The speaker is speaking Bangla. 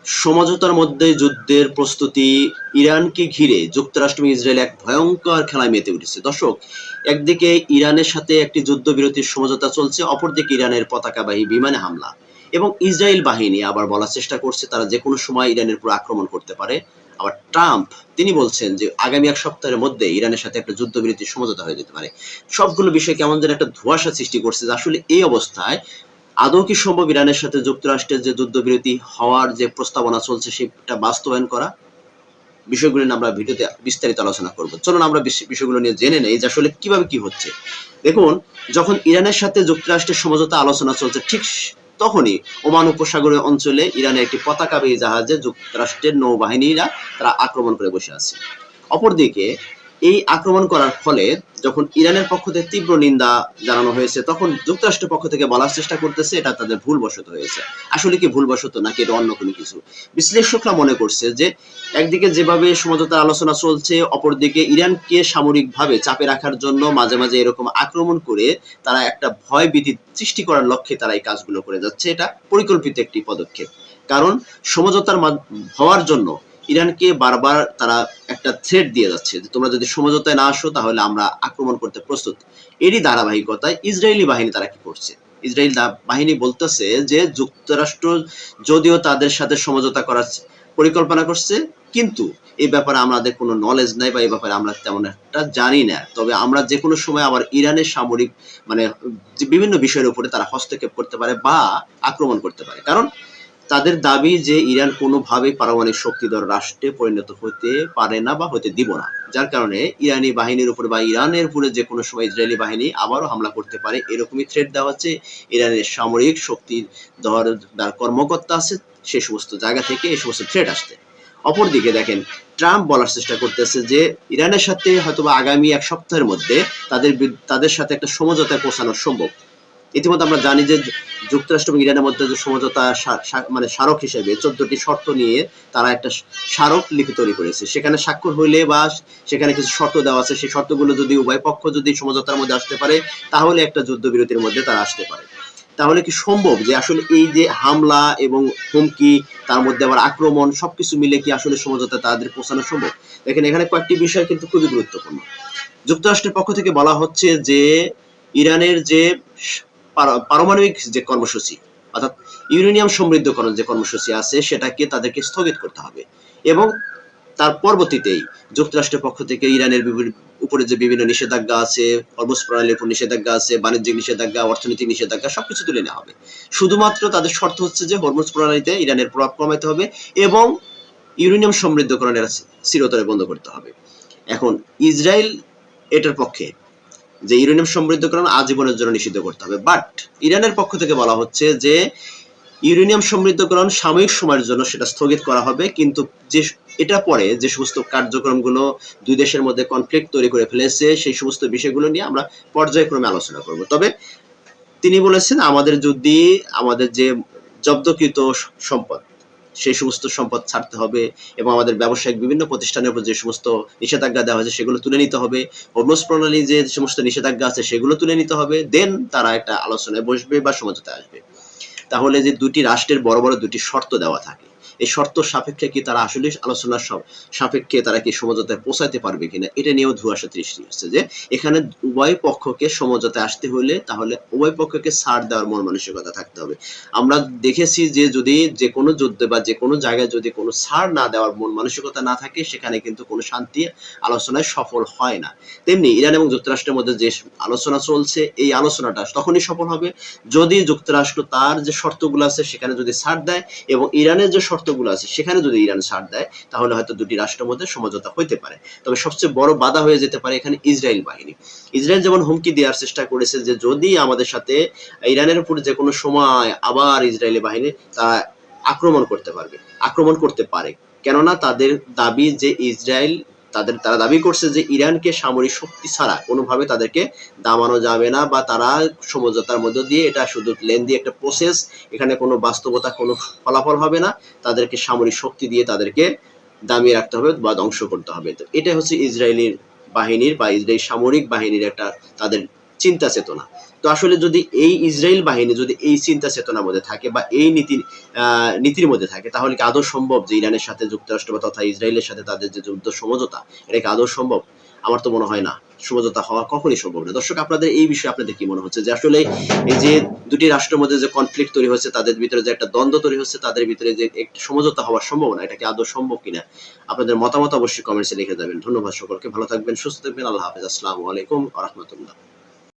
সমঝোতার মধ্যে যুদ্ধের প্রস্তুতি, ইরানকে ঘিরে যুক্তরাষ্ট্র এবং ইসরায়েল এক ভয়ঙ্কর খেলায় মেতে উঠেছে। দর্শক, একদিকে ইরানের সাথে একটি যুদ্ধবিরতির সমঝোতা চলছে, অপরদিকে ইরানের পতাকাবাহী বিমানে হামলা এবং ইসরায়েল বাহিনী আবার বলার চেষ্টা করছে তারা যে কোনো সময় ইরানের উপর আক্রমণ করতে পারে। আবার ট্রাম্প তিনি বলছেন যে আগামী এক সপ্তাহের মধ্যে ইরানের সাথে একটা যুদ্ধবিরতির সমঝোতা হয়ে যেতে পারে। সবগুলো বিষয় কেমন যেন একটা ধোঁয়াশা সৃষ্টি করছে যে আসলে এই অবস্থায় আদৌ কি সম্ভব ইরানের সাথে যুক্তরাষ্ট্রের যে যুদ্ধবিরতি হওয়ার যে প্রস্তাবনা চলছে সেটা বাস্তবায়ন করা? বিষয়গুলো নিয়ে আমরা ভিডিওতে বিস্তারিত আলোচনা করব। চলুন আমরা বিষয়গুলো নিয়ে জেনে নেই যে আসলে কিভাবে কি হচ্ছে। দেখুন, যখন ইরানের সাথে যুক্তরাষ্ট্রের সমঝোতা আলোচনা চলছে ঠিক তখনই ওমান উপসাগরীয় অঞ্চলে ইরানের একটি পতাকাবাহী জাহাজে যুক্তরাষ্ট্রের নৌবাহিনীরা তারা আক্রমণ করে বসে আছে। অপরদিকে এই আক্রমণ করার ফলে যখন ইরানের পক্ষ থেকে তীব্র নিন্দা জানানো হয়েছে, তখন যুক্তরাষ্ট্রের পক্ষ থেকে বলার চেষ্টা করতেছে এটা তাদের ভুলবশত হয়েছে। আসলে কি ভুলবশত নাকি এটা অন্য কোনো কিছু? বিশ্লেষকরা মনে করছে যে একদিকে যেভাবে সমঝোতার আলোচনা চলছে, অপরদিকে ইরানকে সামরিকভাবে চাপে রাখার জন্য মাঝে মাঝে এরকম আক্রমণ করে তারা একটা ভয় ভীতি সৃষ্টি করার লক্ষ্যে তারা এই কাজগুলো করে যাচ্ছে। এটা পরিকল্পিত একটি পদক্ষেপ। কারণ সমঝোতার হওয়ার জন্য ইরানকে বারবার তারা একটা থ্রেট দিয়ে যাচ্ছে যে তোমরা যদি সমঝোতায় না আসো তাহলে আমরা আক্রমণ করতে প্রস্তুত। এরই ধারাবাহিকতায় ইসরায়েলি বাহিনী তারা কি করছে? ইসরায়েল বাহিনী বলতেছে যে যুক্তরাষ্ট্র যদিও তাদের সাথে সমঝোতা করার পরিকল্পনা করছে, কিন্তু এই ব্যাপারে আমাদের কোনো নলেজ নাই বা এই ব্যাপারে আমরা তেমন একটা জানি না। তবে আমরা যে কোনো সময় আবার ইরানের সামরিক মানে বিভিন্ন বিষয়ের উপরে তারা হস্তক্ষেপ করতে পারে বা আক্রমণ করতে পারে। কারণ তাদের দাবি যে ইরান কোনোভাবেই পারমাণবিক শক্তিধর রাষ্ট্রে পরিণত হতে পারে না বা হতে দিব না, যার কারণে ইরানি বাহিনীর উপরে বা ইরানের উপরে যে কোনো সময় ইসরায়েলি বাহিনী আবারও হামলা করতে পারে এরকমই থ্রেট দেওয়া হচ্ছে। ইরানের সামরিক শক্তিধর যারা কর্মকর্তা আছে সে সমস্ত জায়গা থেকে এই সমস্ত থ্রেট আসছে। অপরদিকে দেখেন, ট্রাম্প বলার চেষ্টা করতেছে যে ইরানের সাথে হয়তোবা আগামী এক সপ্তাহের মধ্যে তাদের সাথে একটা সমঝোতায় পৌঁছানো সম্ভব। ইতিমধ্যে আমরা জানি যে যুক্তরাষ্ট্র এবং ইরানের মধ্যে যে সমঝোতা মানে স্মারক হিসেবে 14টি শর্ত নিয়ে তারা একটা স্মারক লিপি তৈরি করেছে। সেখানে স্বাক্ষর হইলে বা সেখানে কিছু শর্ত দেওয়া আছে, সেই শর্তগুলো যদি উভয় পক্ষ যদি সমঝোতার মধ্যে আসতে পারে তাহলে একটা যুদ্ধবিরতির মধ্যে তারা আসতে পারে। তাহলে কি সম্ভব যে আসলে এই যে হামলা এবং হুমকি, তার মধ্যে আবার আক্রমণ, সবকিছু মিলে কি আসলে সমঝোতা তাদের পৌঁছানো সম্ভব? দেখেন, এখানে কয়েকটি বিষয় কিন্তু খুবই গুরুত্বপূর্ণ। যুক্তরাষ্ট্রের পক্ষ থেকে বলা হচ্ছে যে ইরানের যে পারমাণবিক যে কর্মসূচি অর্থাৎ ইউরেনিয়াম সমৃদ্ধকরণ যে কর্মসূচি আছে সেটাকে তাদেরকে স্থগিত করতে হবে এবং তার পরবর্তীতেই যুক্তরাষ্ট্রের পক্ষ থেকে ইরানের উপরে যে বিভিন্ন নিষেধাজ্ঞা আছে, হরমুজ প্রণালীর উপর নিষেধাজ্ঞা আছে, বাণিজ্যিক নিষেধাজ্ঞা, অর্থনৈতিক নিষেধাজ্ঞা সবকিছু তুলে নেওয়া হবে। শুধুমাত্র তাদের শর্ত হচ্ছে যে হরমুজ প্রণালীতে ইরানের প্রভাব কমাতে হবে এবং ইউরেনিয়াম সমৃদ্ধকরণের চিরতরে বন্ধ করতে হবে। এখন ইসরায়েল এটার পক্ষে যে ইউরেনিয়াম সমৃদ্ধকরণ আজীবনের জন্য নিষিদ্ধ করতে হবে, বাট ইরানের পক্ষ থেকে বলা হচ্ছে যে ইউরেনিয়াম সমৃদ্ধকরণ সাময়িক সময়ের জন্য সেটা স্থগিত করা হবে, কিন্তু যে এটা পরে যে সমস্ত কার্যক্রমগুলো দুই দেশের মধ্যে কনফ্লিক্ট তৈরি করে ফেলেছে সেই সমস্ত বিষয়গুলো নিয়ে আমরা পর্যায়ক্রমে আলোচনা করব। তবে তিনি বলেছেন আমাদের যদি আমাদের যে জব্দকৃত সম্পদ সেই সমস্ত সম্পদ ছাড়তে হবে এবং আমাদের ব্যবসায়িক বিভিন্ন প্রতিষ্ঠানের উপর যে সমস্ত নিষেধাজ্ঞা দেওয়া হয়েছে সেগুলো তুলে নিতে হবে, হরমুজ প্রণালী যে সমস্ত নিষেধাজ্ঞা আছে সেগুলো তুলে নিতে হবে, দেন তারা একটা আলোচনায় বসবে বা সমঝোতায় আসবে। তাহলে যে দুটি রাষ্ট্রের বড় বড় দুটি শর্ত দেওয়া থাকে, এই শর্ত সাপেক্ষে কি তারা আসলে আলোচনার সাপেক্ষে তারা কি সমঝোতায় পৌঁছাতে পারবে কিনা এটা নিয়েও ধোঁয়াশা সৃষ্টি হচ্ছে। যে এখানে উভয় পক্ষকে সমঝোতায় আসতে হলে তাহলে উভয় পক্ষকে ছাড় দেওয়ার মন মানসিকতা থাকতে হবে। আমরা দেখেছি যে যদি যে কোনো যুদ্ধে বা যে কোনো জায়গায় যদি কোনো ছাড় না দেওয়ার মন মানসিকতা না থাকে সেখানে কিন্তু কোনো শান্তি আলোচনায় সফল হয় না। তেমনি ইরান এবং যুক্তরাষ্ট্রের মধ্যে যে আলোচনা চলছে এই আলোচনাটা তখনই সফল হবে যদি যুক্তরাষ্ট্র তার যে শর্তগুলো আছে সেখানে যদি ছাড় দেয় এবং ইরানের যে শর্তগুলো আছে সেখানে যদি ইরান ছাড় দেয় তাহলে হয়তো দুটি রাষ্ট্রের মধ্যে সমঝোতা হইতে পারে। তবে সবচেয়ে বড় বাধা হয়ে যেতে পারে এখানে ইসরায়েল বাহিনী। ইসরায়েল যেমন হুমকি দেওয়ার চেষ্টা করেছে যে যদি আমাদের সাথে ইরানের উপর যে কোনো সময় আবার ইসরায়েলি বাহিনী তারা আক্রমণ করতে পারে, কেননা তাদের দাবি যে ইসরায়েল তারা দাবি করছে যে ইরানকে সামরিক শক্তি ছাড়া কোনোভাবে তাদেরকে দামানো যাবে না বা তারা সমঝোতার মধ্য দিয়ে এটা শুধু লেন্দি একটা প্রসেস, এখানে কোনো বাস্তবতা কোনো ফলাফল হবে না, তাদেরকে সামরিক শক্তি দিয়ে তাদেরকে দামিয়ে রাখতে হবে বা ধ্বংস করতে হবে। তো এটা হচ্ছে ইসরায়েলি বাহিনীর বা ইসরায়েল সামরিক বাহিনীর একটা তাদের চিন্তা চেতনা। তো আসলে যদি এই ইসরায়েল বাহিনী যদি এই চিন্তা চেতনার মধ্যে থাকে বা এই নীতির মধ্যে থাকে, তাহলে কি আদৌ সম্ভব যে ইরানের সাথে যুক্তরাষ্ট্র বা তথা ইসরায়েলের সাথে তাদের যে যুদ্ধ সমঝোতা, এটা কি আদৌ সম্ভব? আমার তো মনে হয় না সমঝোতা হওয়া কখনই সম্ভব না। দর্শক, আপনাদের এই বিষয়ে আপনাদের কি মনে হচ্ছে যে আসলে এই যে দুটি রাষ্ট্রের মধ্যে যে কনফ্লিক্ট তৈরি হচ্ছে, তাদের ভিতরে যে একটা দ্বন্দ্ব তৈরি হচ্ছে, তাদের ভিতরে যে একটি সমঝোতা হওয়ার সম্ভাবনা, এটা কি আদৌ সম্ভব কিনা? আপনাদের মতামত অবশ্যই কমেন্টসে লিখে যাবেন। ধন্যবাদ সকলকে, ভালো থাকবেন, সুস্থ থাকবেন, আল্লাহ হাফেজ, আসসালামু আলাইকুম ওয়া রাহমাতুল্লাহ।